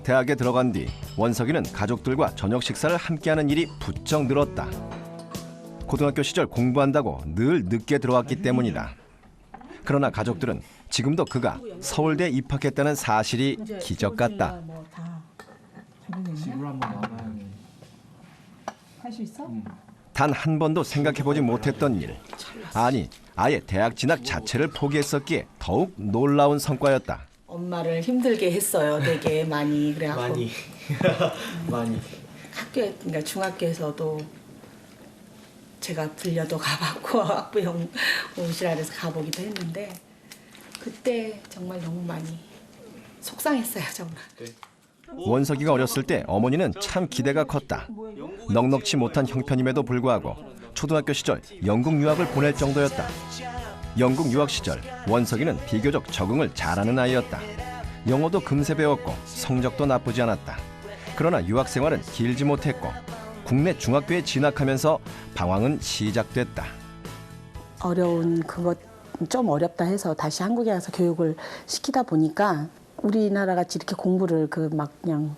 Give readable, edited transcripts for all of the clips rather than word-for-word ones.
대학에 들어간 뒤 원석이는 가족들과 저녁 식사를 함께하는 일이 부쩍 늘었다. 고등학교 시절 공부한다고 늘 늦게 들어왔기 때문이다. 그러나 가족들은 지금도 그가 서울대에 입학했다는 사실이 기적 같다. 집으로 한번 나가야 할 수 있어? 단 한 번도 생각해보지 못했던 일. 아니, 아예 대학 진학 자체를 포기했었기에 더욱 놀라운 성과였다. 엄마를 힘들게 했어요. 되게 많이. 그래갖고 많이 많이 학교에, 그러니까 중학교에서도 제가 불려도 가봤고 학부형 오시라 그래서 가보기도 했는데 그때 정말 너무 많이 속상했어요. 정말. 원석이가 어렸을 때 어머니는 참 기대가 컸다. 넉넉지 못한 형편임에도 불구하고 초등학교 시절 영국 유학을 보낼 정도였다. 영국 유학 시절 원석이는 비교적 적응을 잘하는 아이였다. 영어도 금세 배웠고 성적도 나쁘지 않았다. 그러나 유학 생활은 길지 못했고 국내 중학교에 진학하면서 방황은 시작됐다. 어려운 그것 좀 어렵다 해서 다시 한국에 와서 교육을 시키다 보니까 우리나라 같이 이렇게 공부를 그 막 그냥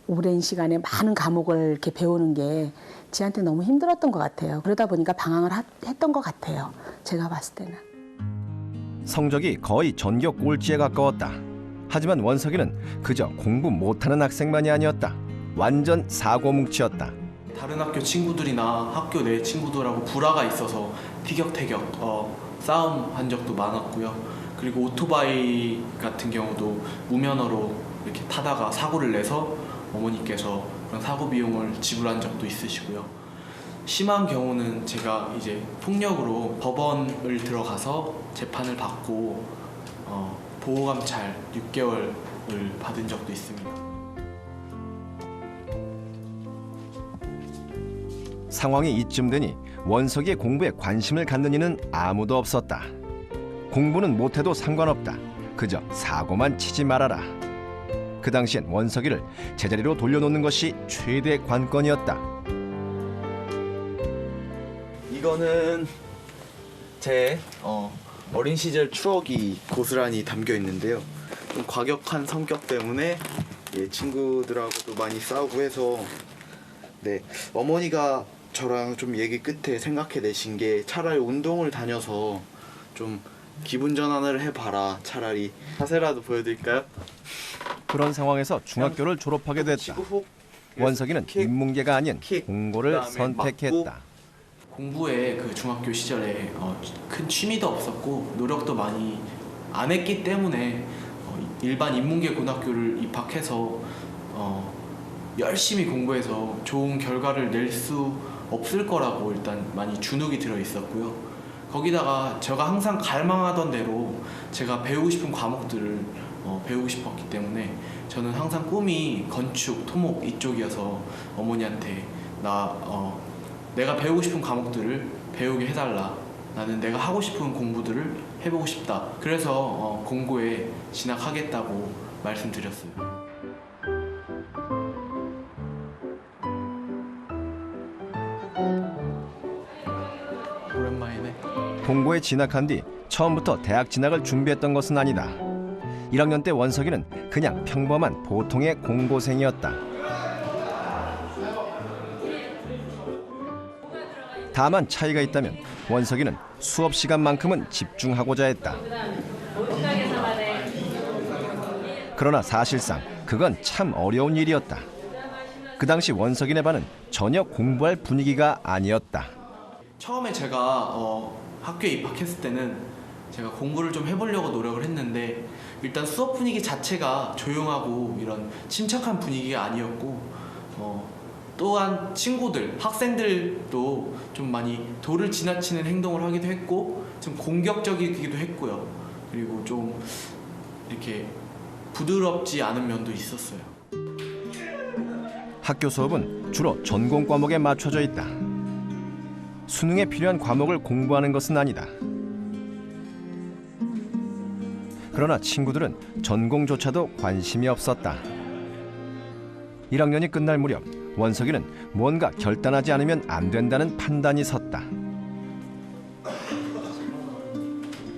오랜 시간에 많은 과목을 이렇게 배우는 게 지한테 너무 힘들었던 것 같아요. 그러다 보니까 방황을 했던 것 같아요. 제가 봤을 때는. 성적이 거의 전교 꼴찌에 가까웠다. 하지만 원석이는 그저 공부 못하는 학생만이 아니었다. 완전 사고뭉치였다. 다른 학교 친구들이나 학교 내 친구들하고 불화가 있어서 티격태격 싸움한 적도 많았고요. 그리고 오토바이 같은 경우도 무면허로 이렇게 타다가 사고를 내서 어머니께서 그런 사고 비용을 지불한 적도 있으시고요. 심한 경우는 제가 이제 폭력으로 법원을 들어가서 재판을 받고 보호감찰 6개월을 받은 적도 있습니다. 상황이 이쯤 되니 원석이의 공부에 관심을 갖는 이는 아무도 없었다. 공부는 못해도 상관없다. 그저 사고만 치지 말아라. 그 당시엔 원석이를 제자리로 돌려놓는 것이 최대 관건이었다. 이거는 제 어린 시절 추억이 고스란히 담겨 있는데요. 좀 과격한 성격 때문에 친구들하고도 많이 싸우고 해서 어머니가 저랑 좀 얘기 끝에 생각해내신 게 차라리 운동을 다녀서 좀 기분 전환을 해봐라. 차라리 자세라도 보여드릴까요? 그런 상황에서 중학교를 졸업하게 됐다. 원석이는 인문계가 아닌 공고를 선택했다. 공부에 그 중학교 시절에 큰 취미도 없었고 노력도 많이 안 했기 때문에 일반 인문계 고등학교를 입학해서 열심히 공부해서 좋은 결과를 낼 수 없을 거라고 일단 많이 주눅이 들어 있었고요. 거기다가 제가 항상 갈망하던 대로 제가 배우고 싶은 과목들을 배우고 싶었기 때문에 저는 항상 꿈이 건축, 토목 이쪽이어서 어머니한테 내가 배우고 싶은 과목들을 배우게 해달라. 나는 내가 하고 싶은 공부들을 해보고 싶다. 그래서 공고에 진학하겠다고 말씀드렸어요. 오랜만이네. 공고에 진학한 뒤 처음부터 대학 진학을 준비했던 것은 아니다. 1학년 때 원석이는 그냥 평범한 보통의 공고생이었다. 다만 차이가 있다면 원석이는 수업 시간만큼은 집중하고자 했다. 그러나 사실상 그건 참 어려운 일이었다. 그 당시 원석이네 반은 전혀 공부할 분위기가 아니었다. 처음에 제가 학교에 입학했을 때는 제가 공부를 좀 해보려고 노력을 했는데 일단 수업 분위기 자체가 조용하고 이런 침착한 분위기가 아니었고 또한 친구들, 학생들도 좀 많이 도를 지나치는 행동을 하기도 했고 좀 공격적이기도 했고요. 그리고 좀 이렇게 부드럽지 않은 면도 있었어요. 학교 수업은 주로 전공 과목에 맞춰져 있다. 수능에 필요한 과목을 공부하는 것은 아니다. 그러나 친구들은 전공조차도 관심이 없었다. 1학년이 끝날 무렵 원석이는 뭔가 결단하지 않으면 안 된다는 판단이 섰다.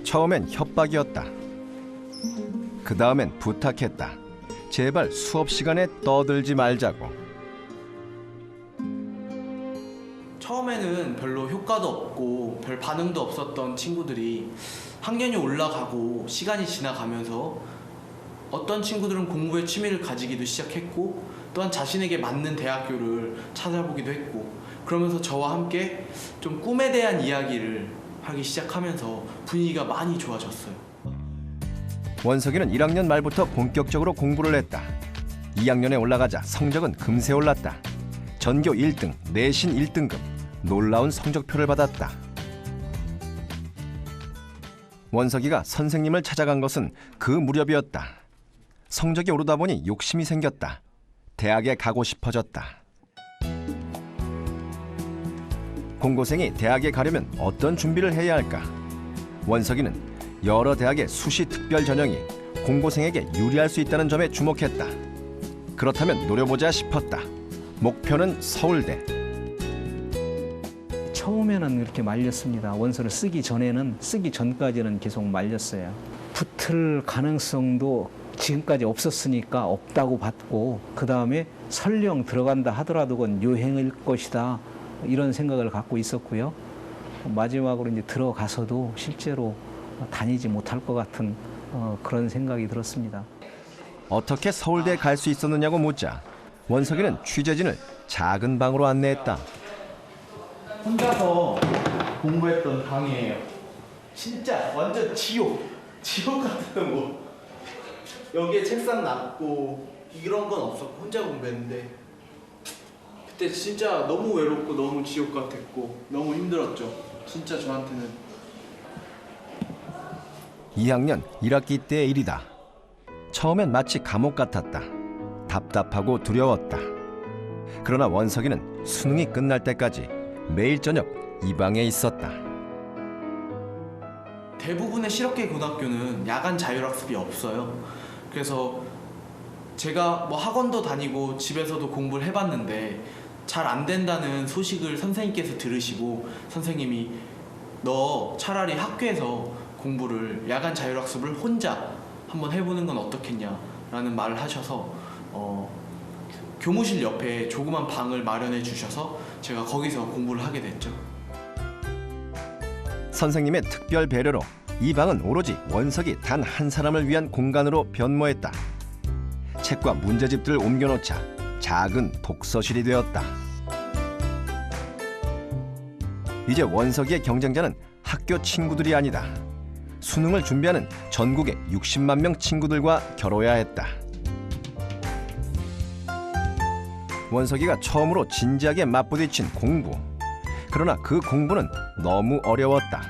처음엔 협박이었다. 그 다음엔 부탁했다. 제발 수업 시간에 떠들지 말자고. 처음에는 별로 효과도 없고 별 반응도 없었던 친구들이 학년이 올라가고 시간이 지나가면서 어떤 친구들은 공부에 취미를 가지기도 시작했고 또한 자신에게 맞는 대학교를 찾아보기도 했고 그러면서 저와 함께 좀 꿈에 대한 이야기를 하기 시작하면서 분위기가 많이 좋아졌어요. 원석이는 1학년 말부터 본격적으로 공부를 했다. 2학년에 올라가자 성적은 금세 올랐다. 전교 1등, 내신 1등급, 놀라운 성적표를 받았다. 원석이가 선생님을 찾아간 것은 그 무렵이었다. 성적이 오르다 보니 욕심이 생겼다. 대학에 가고 싶어졌다. 공고생이 대학에 가려면 어떤 준비를 해야 할까? 원석이는 여러 대학의 수시 특별 전형이 공고생에게 유리할 수 있다는 점에 주목했다. 그렇다면 노려보자 싶었다. 목표는 서울대. 처음에는 이렇게 말렸습니다. 원서를 쓰기 전까지는 계속 말렸어요. 붙을 가능성도 지금까지 없었으니까 없다고 봤고, 그 다음에 설령 들어간다 하더라도 그건 유행일 것이다, 이런 생각을 갖고 있었고요. 마지막으로 이제 들어가서도 실제로 다니지 못할 것 같은 그런 생각이 들었습니다. 어떻게 서울대에 갈 수 있었느냐고 묻자 원석이는 취재진을 작은 방으로 안내했다. 혼자서 공부했던 방이에요. 진짜 완전 지옥 같은 곳. 여기에 책상 놨고 이런 건 없었고 혼자 공부했는데 그때 진짜 너무 외롭고 너무 지옥 같았고 너무 힘들었죠. 진짜 저한테는. 2학년 1학기 때의 일이다. 처음엔 마치 감옥 같았다. 답답하고 두려웠다. 그러나 원석이는 수능이 끝날 때까지 매일 저녁 이 방에 있었다. 대부분의 실업계 고등학교는 야간 자율학습이 없어요. 그래서 제가 뭐 학원도 다니고 집에서도 공부를 해봤는데 잘 안 된다는 소식을 선생님께서 들으시고 선생님이 너 차라리 학교에서 공부를 야간 자율학습을 혼자 한번 해보는 건 어떻겠냐라는 말을 하셔서 교무실 옆에 조그만 방을 마련해 주셔서 제가 거기서 공부를 하게 됐죠. 선생님의 특별 배려로 이 방은 오로지 원석이 단 한 사람을 위한 공간으로 변모했다. 책과 문제집들을 옮겨놓자 작은 독서실이 되었다. 이제 원석이의 경쟁자는 학교 친구들이 아니다. 수능을 준비하는 전국의 60만 명 친구들과 겨뤄야 했다. 원석이가 처음으로 진지하게 맞부딪힌 공부. 그러나 그 공부는 너무 어려웠다.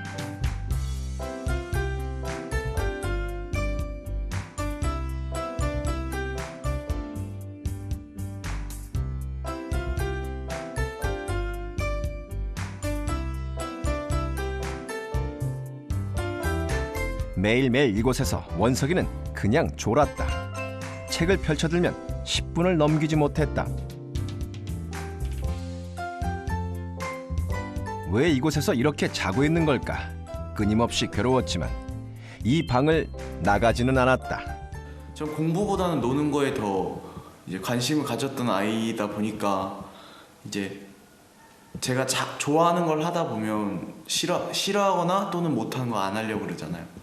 매일매일 이곳에서 원석이는 그냥 졸았다. 책을 펼쳐들면 10분을 넘기지 못했다. 왜 이곳에서 이렇게 자고 있는 걸까? 끊임없이 괴로웠지만 이 방을 나가지는 않았다. 전 공부보다는 노는 거에 더 이제 관심을 가졌던 아이다 보니까 이제 제가 좋아하는 걸 하다 보면 싫어하거나 또는 못하는 거 안 하려고 그러잖아요.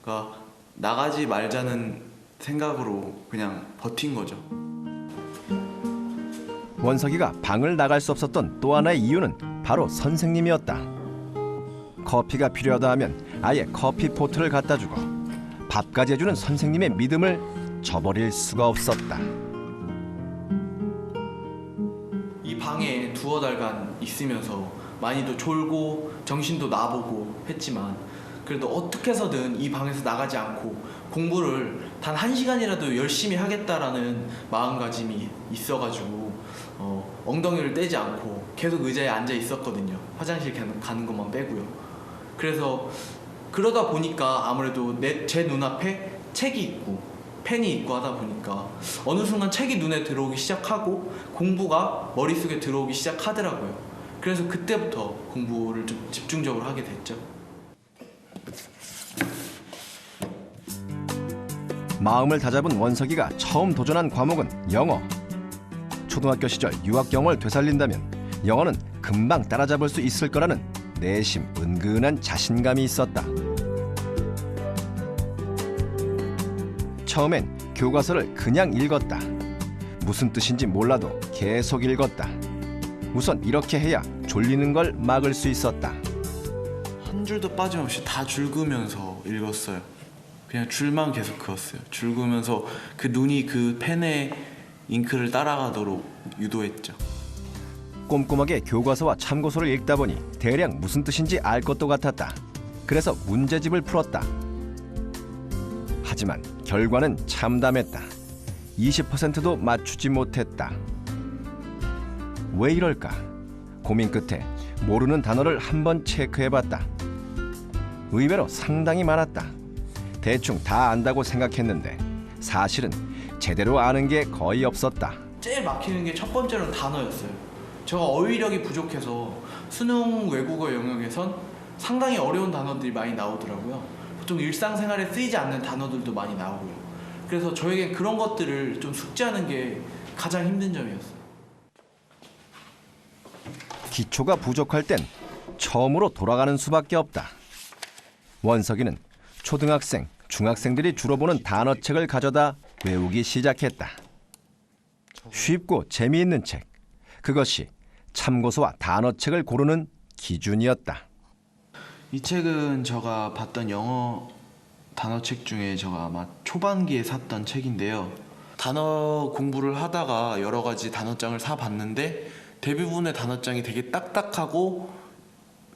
그러니까 나가지 말자는 생각으로 그냥 버틴 거죠. 원석이가 방을 나갈 수 없었던 또 하나의 이유는 바로 선생님이었다. 커피가 필요하다 하면 아예 커피 포트를 갖다 주고 밥까지 해주는 선생님의 믿음을 저버릴 수가 없었다. 이 방에 두어 달간 있으면서 많이도 졸고 정신도 나보고 했지만 그래도 어떻게 해서든 이 방에서 나가지 않고 공부를 단 1시간이라도 열심히 하겠다라는 마음가짐이 있어가지고 엉덩이를 떼지 않고 계속 의자에 앉아 있었거든요. 화장실 가는 것만 빼고요. 그래서 그러다 보니까 아무래도 제 눈앞에 책이 있고 펜이 있고 하다 보니까 어느 순간 책이 눈에 들어오기 시작하고 공부가 머릿속에 들어오기 시작하더라고요. 그래서 그때부터 공부를 좀 집중적으로 하게 됐죠. 마음을 다잡은 원석이가 처음 도전한 과목은 영어. 초등학교 시절 유학 경험을 되살린다면 영어는 금방 따라잡을 수 있을 거라는 내심 은근한 자신감이 있었다. 처음엔 교과서를 그냥 읽었다. 무슨 뜻인지 몰라도 계속 읽었다. 우선 이렇게 해야 졸리는 걸 막을 수 있었다. 한 줄도 빠짐없이 다 줄그면서 읽었어요. 그냥 줄만 계속 그었어요. 줄그면서 그 눈이 그 펜에 잉크를 따라가도록 유도했죠. 꼼꼼하게 교과서와 참고서를 읽다 보니 대략 무슨 뜻인지 알 것도 같았다. 그래서 문제집을 풀었다. 하지만 결과는 참담했다. 20%도 맞추지 못했다. 왜 이럴까? 고민 끝에 모르는 단어를 한번 체크해봤다. 의외로 상당히 많았다. 대충 다 안다고 생각했는데 사실은 제대로 아는 게 거의 없었다. 제일 막히는 게 첫 번째로는 단어였어요. 제가 어휘력이 부족해서 수능 외국어 영역에선 상당히 어려운 단어들이 많이 나오더라고요. 보통 일상생활에 쓰이지 않는 단어들도 많이 나오고요. 그래서 저에겐 그런 것들을 좀 숙지하는 게 가장 힘든 점이었어요. 기초가 부족할 땐 처음으로 돌아가는 수밖에 없다. 원석이는 초등학생, 중학생들이 주로 보는 단어책을 가져다 외우기 시작했다. 쉽고 재미있는 책. 그것이 참고서와 단어책을 고르는 기준이었다. 이 책은 제가 봤던 영어 단어책 중에 제가 아마 초반기에 샀던 책인데요. 단어 공부를 하다가 여러 가지 단어장을 사봤는데 대부분의 단어장이 되게 딱딱하고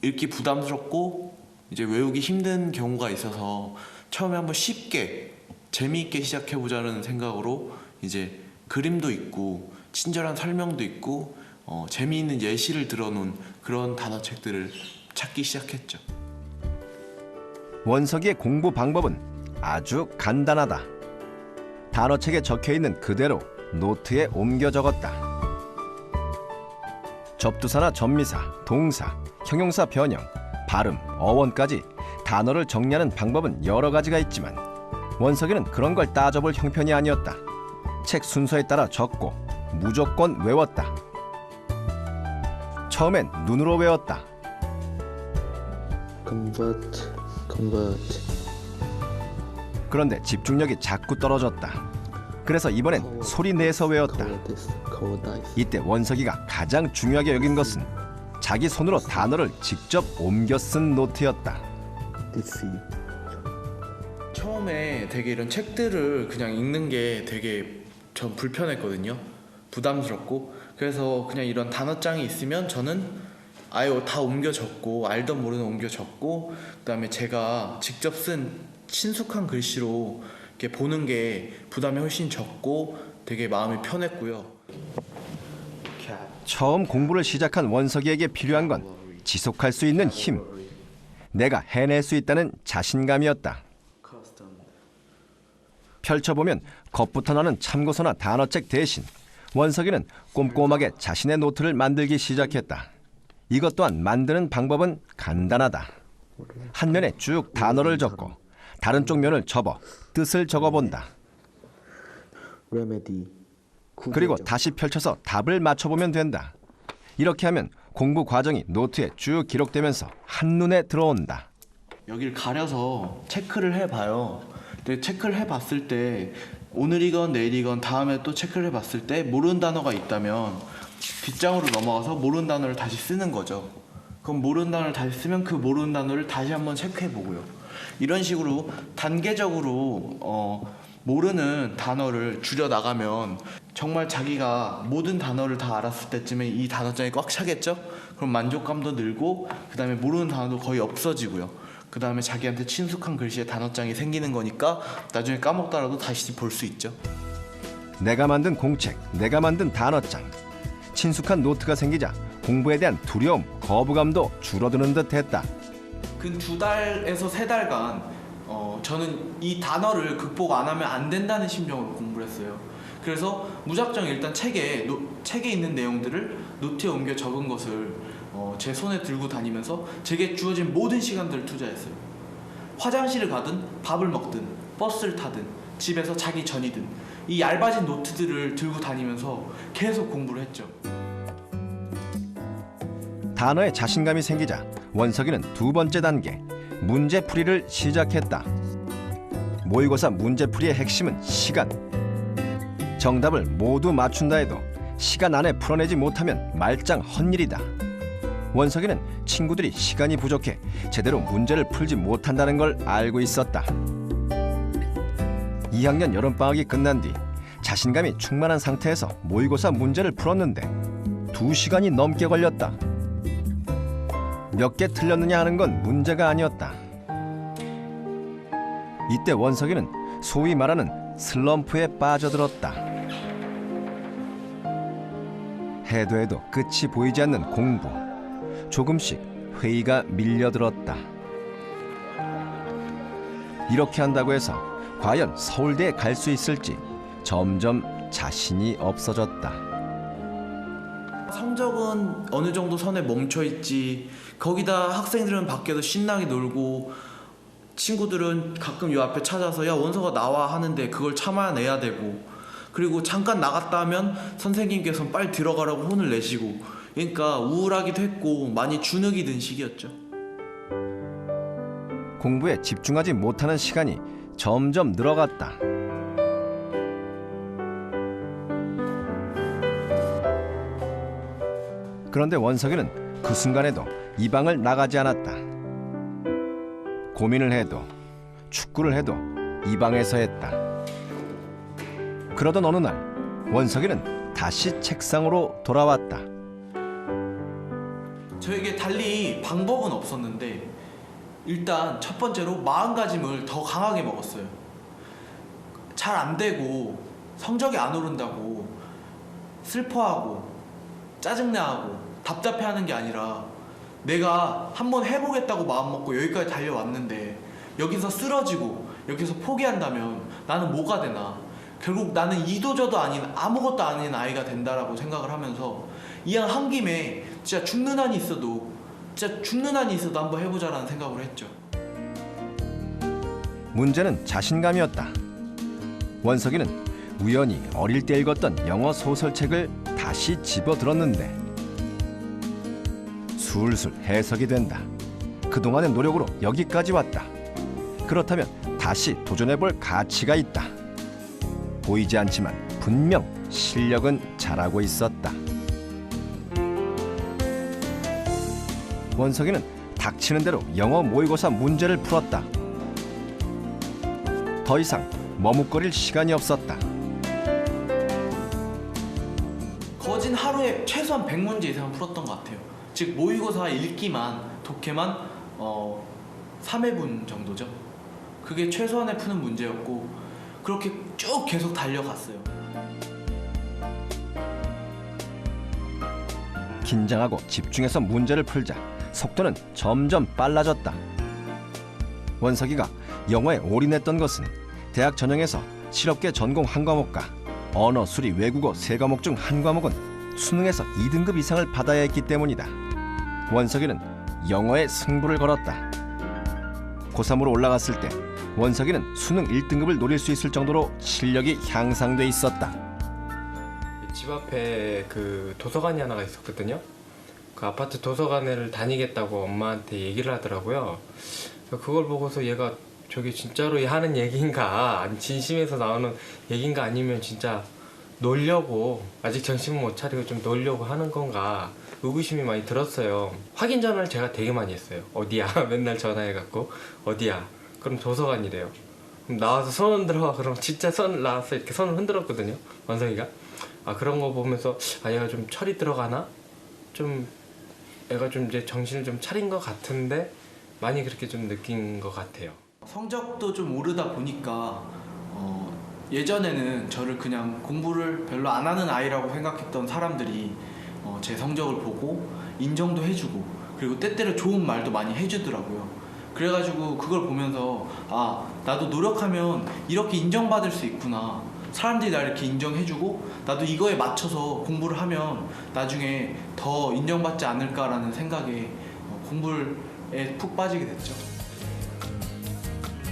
읽기 부담스럽고 이제 외우기 힘든 경우가 있어서 처음에 한번 쉽게 재미있게 시작해보자는 생각으로 이제 그림도 있고 친절한 설명도 있고 재미있는 예시를 들어놓은 그런 단어책들을 찾기 시작했죠. 원석이의 공부 방법은 아주 간단하다. 단어책에 적혀있는 그대로 노트에 옮겨 적었다. 접두사나 접미사, 동사, 형용사 변형, 발음, 어원까지 단어를 정리하는 방법은 여러 가지가 있지만 원석이는 그런 걸 따져볼 형편이 아니었다. 책 순서에 따라 적고 무조건 외웠다. 처음엔 눈으로 외웠다. convert. 그런데 집중력이 자꾸 떨어졌다. 그래서 이번엔 소리 내서 외웠다. 이때 원석이가 가장 중요하게 여긴 것은 자기 손으로 단어를 직접 옮겨 쓴 노트였다. 처음에 되게 이런 책들을 그냥 읽는 게 되게 전 불편했거든요. 부담스럽고. 그래서 그냥 이런 단어장이 있으면 저는 아예 다 옮겨 적고 알던 모르는 옮겨 적고 그다음에 제가 직접 쓴 친숙한 글씨로 이렇게 보는 게 부담이 훨씬 적고 되게 마음이 편했고요. 처음 공부를 시작한 원석이에게 필요한 건 지속할 수 있는 힘. 내가 해낼 수 있다는 자신감이었다. 펼쳐보면 겁부터 나는 참고서나 단어책 대신 원석이는 꼼꼼하게 자신의 노트를 만들기 시작했다. 이것 또한 만드는 방법은 간단하다. 한 면에 쭉 단어를 적고 다른 쪽 면을 접어 뜻을 적어본다. 그리고 다시 펼쳐서 답을 맞춰보면 된다. 이렇게 하면 공부 과정이 노트에 쭉 기록되면서 한눈에 들어온다. 여기를 가려서 체크를 해봐요. 근데 체크를 해봤을 때 오늘이건 내일이건 다음에 또 체크를 해봤을 때 모르는 단어가 있다면 뒷장으로 넘어가서 모르는 단어를 다시 쓰는 거죠. 그럼 모르는 단어를 다시 쓰면 그 모르는 단어를 다시 한번 체크해보고요. 이런 식으로 단계적으로 모르는 단어를 줄여나가면 정말 자기가 모든 단어를 다 알았을 때쯤에 이 단어장이 꽉 차겠죠? 그럼 만족감도 늘고 그 다음에 모르는 단어도 거의 없어지고요. 그 다음에 자기한테 친숙한 글씨의 단어장이 생기는 거니까 나중에 까먹더라도 다시 볼 수 있죠. 내가 만든 공책, 내가 만든 단어장. 친숙한 노트가 생기자 공부에 대한 두려움, 거부감도 줄어드는 듯 했다. 근 2달에서 3달간 저는 이 단어를 극복 안 하면 안 된다는 심정으로 공부를 했어요. 그래서 무작정 일단 책에 있는 내용들을 노트에 옮겨 적은 것을 제 손에 들고 다니면서 제게 주어진 모든 시간들을 투자했어요. 화장실을 가든 밥을 먹든 버스를 타든 집에서 자기 전이든 이 얇아진 노트들을 들고 다니면서 계속 공부를 했죠. 단어에 자신감이 생기자 원석이는 두 번째 단계 문제풀이를 시작했다. 모의고사 문제풀이의 핵심은 시간. 정답을 모두 맞춘다 해도 시간 안에 풀어내지 못하면 말짱 헛일이다. 원석이는 친구들이 시간이 부족해 제대로 문제를 풀지 못한다는 걸 알고 있었다. 2학년 여름방학이 끝난 뒤 자신감이 충만한 상태에서 모의고사 문제를 풀었는데 2시간이 넘게 걸렸다. 몇 개 틀렸느냐 하는 건 문제가 아니었다. 이때 원석이는 소위 말하는 슬럼프에 빠져들었다. 해도 해도 끝이 보이지 않는 공부. 조금씩 회의가 밀려들었다. 이렇게 한다고 해서 과연 서울대에 갈 수 있을지 점점 자신이 없어졌다. 성적은 어느 정도 선에 멈춰 있지. 거기다 학생들은 밖에서 신나게 놀고 친구들은 가끔 요 앞에 찾아서 야 원서가 나와 하는데 그걸 참아내야 되고, 그리고 잠깐 나갔다 하면 선생님께서는 빨리 들어가라고 혼을 내시고, 그러니까 우울하기도 했고 많이 주눅이 든 시기였죠. 공부에 집중하지 못하는 시간이 점점 늘어갔다. 그런데 원석이는 그 순간에도 이 방을 나가지 않았다. 고민을 해도 축구를 해도 이 방에서 했다. 그러던 어느 날 원석이는 다시 책상으로 돌아왔다. 저에게 달리 방법은 없었는데 일단 첫 번째로 마음가짐을 더 강하게 먹었어요. 잘 안 되고 성적이 안 오른다고 슬퍼하고 짜증나고 답답해하는 게 아니라 내가 한번 해보겠다고 마음먹고 여기까지 달려왔는데 여기서 쓰러지고 여기서 포기한다면 나는 뭐가 되나, 결국 나는 이도저도 아닌 아무것도 아닌 아이가 된다라고 생각을 하면서 이왕 한 김에 진짜 죽는 한이 있어도 한번 해보자라는 생각을 했죠. 문제는 자신감이었다. 원석이는 우연히 어릴 때 읽었던 영어 소설책을 다시 집어들었는데 술술 해석이 된다. 그동안의 노력으로 여기까지 왔다. 그렇다면 다시 도전해볼 가치가 있다. 보이지 않지만 분명 실력은 잘하고 있었다. 원석이는 닥치는 대로 영어 모의고사 문제를 풀었다. 더 이상 머뭇거릴 시간이 없었다. 거진 하루에 최소한 100문제 이상은 풀었던 것 같아요. 즉 모의고사 읽기만, 독해만 3회분 정도죠. 그게 최소한에 푸는 문제였고 그렇게 쭉 계속 달려갔어요. 긴장하고 집중해서 문제를 풀자 속도는 점점 빨라졌다. 원석이가 영어에 올인했던 것은 대학 전형에서 실업계 전공 한 과목과 언어, 수리, 외국어 3과목 중 한 과목은 수능에서 2등급 이상을 받아야 했기 때문이다. 원석이는 영어에 승부를 걸었다. 고3으로 올라갔을 때 원석이는 수능 1등급을 노릴 수 있을 정도로 실력이 향상돼 있었다. 집 앞에 그 도서관이 하나가 있었거든요. 그 아파트 도서관을 다니겠다고 엄마한테 얘기를 하더라고요. 그걸 보고서 얘가 저게 진짜로 하는 얘기인가, 아니 진심에서 나오는 얘기인가, 아니면 진짜 놀려고, 아직 정신 못 차리고 좀 놀려고 하는 건가 의구심이 많이 들었어요. 확인 전화를 제가 되게 많이 했어요. 어디야? 맨날 전화해갖고 어디야? 그럼 도서관이래요. 그럼 나와서 손 흔들어. 그럼 진짜 손 나와서 이렇게 손을 흔들었거든요, 원석이가. 아, 그런 거 보면서 아, 얘가 좀 철이 들어가나? 좀 애가 좀 이제 정신을 좀 차린 것 같은데 많이 그렇게 좀 느낀 것 같아요. 성적도 좀 오르다 보니까 예전에는 저를 그냥 공부를 별로 안 하는 아이라고 생각했던 사람들이 제 성적을 보고 인정도 해주고 그리고 때때로 좋은 말도 많이 해주더라고요. 그래가지고 그걸 보면서 아, 나도 노력하면 이렇게 인정받을 수 있구나, 사람들이 나 이렇게 인정해주고 나도 이거에 맞춰서 공부를 하면 나중에 더 인정받지 않을까라는 생각에 공부에 푹 빠지게 됐죠.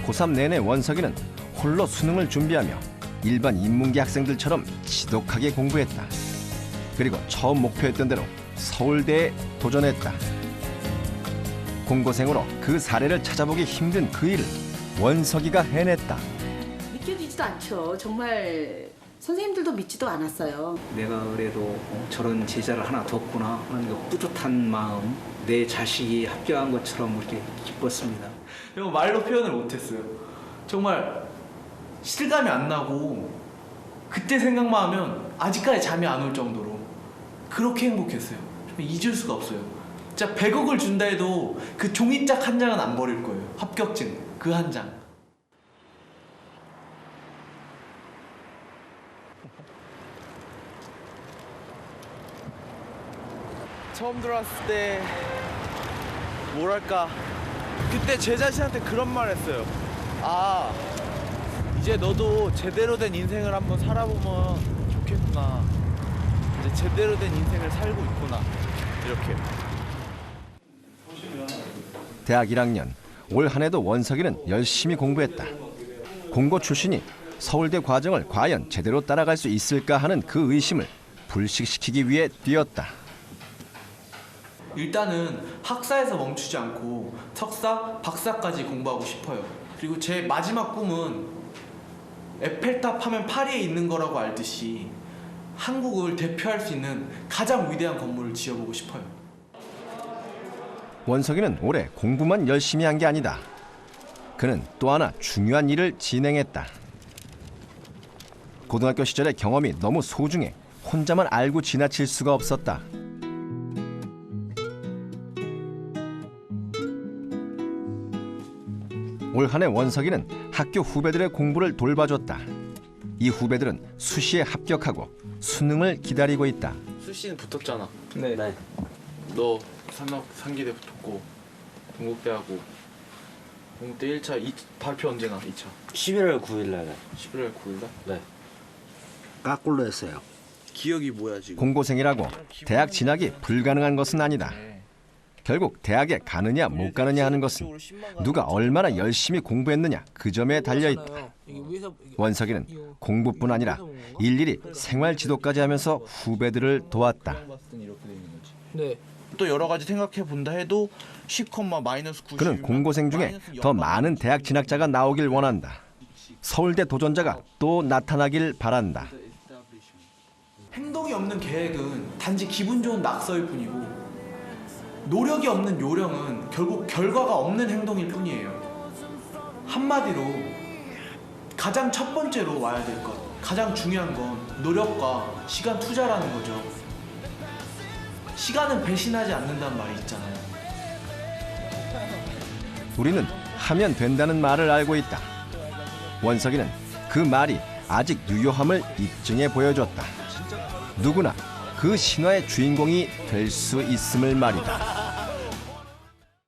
고3 내내 원석이는 홀로 수능을 준비하며 일반 인문계 학생들처럼 지독하게 공부했다. 그리고 처음 목표했던 대로 서울대에 도전했다. 공고생으로 그 사례를 찾아보기 힘든 그 일을 원석이가 해냈다. 믿겨지지도 않죠. 정말 선생님들도 믿지도 않았어요. 내가 그래도 저런 제자를 하나 뒀구나 하는 그 뿌듯한 마음, 내 자식이 합격한 것처럼 이렇게 기뻤습니다. 이거 말로 표현을 못했어요. 정말 실감이 안 나고 그때 생각만 하면 아직까지 잠이 안 올 정도로 그렇게 행복했어요. 정말 잊을 수가 없어요. 진짜 100억을 준다 해도 그 종이짝 한 장은 안 버릴 거예요. 합격증 그 한 장. 처음 들어왔을 때 뭐랄까 그때 제 자신한테 그런 말 했어요. 아 이제 너도 제대로 된 인생을 한번 살아보면 좋겠구나. 이제 제대로 된 인생을 살고 있구나. 이렇게. 대학 1학년 올 한 해도 원석이는 열심히 공부했다. 공고 출신이 서울대 과정을 과연 제대로 따라갈 수 있을까 하는 그 의심을 불식시키기 위해 뛰었다. 일단은 학사에서 멈추지 않고 석사, 박사까지 공부하고 싶어요. 그리고 제 마지막 꿈은 에펠탑 하면 파리에 있는 거라고 알듯이 한국을 대표할 수 있는 가장 위대한 건물을 지어보고 싶어요. 원석이는 올해 공부만 열심히 한 게 아니다. 그는 또 하나 중요한 일을 진행했다. 고등학교 시절의 경험이 너무 소중해 혼자만 알고 지나칠 수가 없었다. 올 한 해 원석이는 학교 후배들의 공부를 돌봐줬다. 이 후배들은 수시에 합격하고 수능을 기다리고 있다. 수시는 붙었잖아. 네. 너 상기대 붙었고 동국대하고 동국대 1차 발표 언제나 2차? 11월 9일 날 11월 9일 날? 네. 까꿀로 했어요. 기억이 뭐야 지금? 공고생이라고 대학 진학이 불가능한 것은 아니다. 결국 대학에 가느냐 못 가느냐 하는 것은 누가 얼마나 열심히 공부했느냐 그 점에 달려있다. 원석이는 공부뿐 아니라 일일이 생활지도까지 하면서 후배들을 도왔다. 네. 또 여러 가지 생각해 본다 해도 10컴마 마이너스 90. 그는 공고생 중에 더 많은 대학 진학자가 나오길 원한다. 서울대 도전자가 또 나타나길 바란다. 행동이 없는 계획은 단지 기분 좋은 낙서일 뿐이고 노력이 없는 요령은 결국 결과가 없는 행동일 뿐이에요. 한마디로 가장 첫 번째로 와야 될 것, 가장 중요한 건 노력과 시간 투자라는 거죠. 시간은 배신하지 않는다는 말이 있잖아요. 우리는 하면 된다는 말을 알고 있다. 원석이는 그 말이 아직 유효함을 입증해 보여줬다. 누구나 그 신화의 주인공이 될 수 있음을 말이다.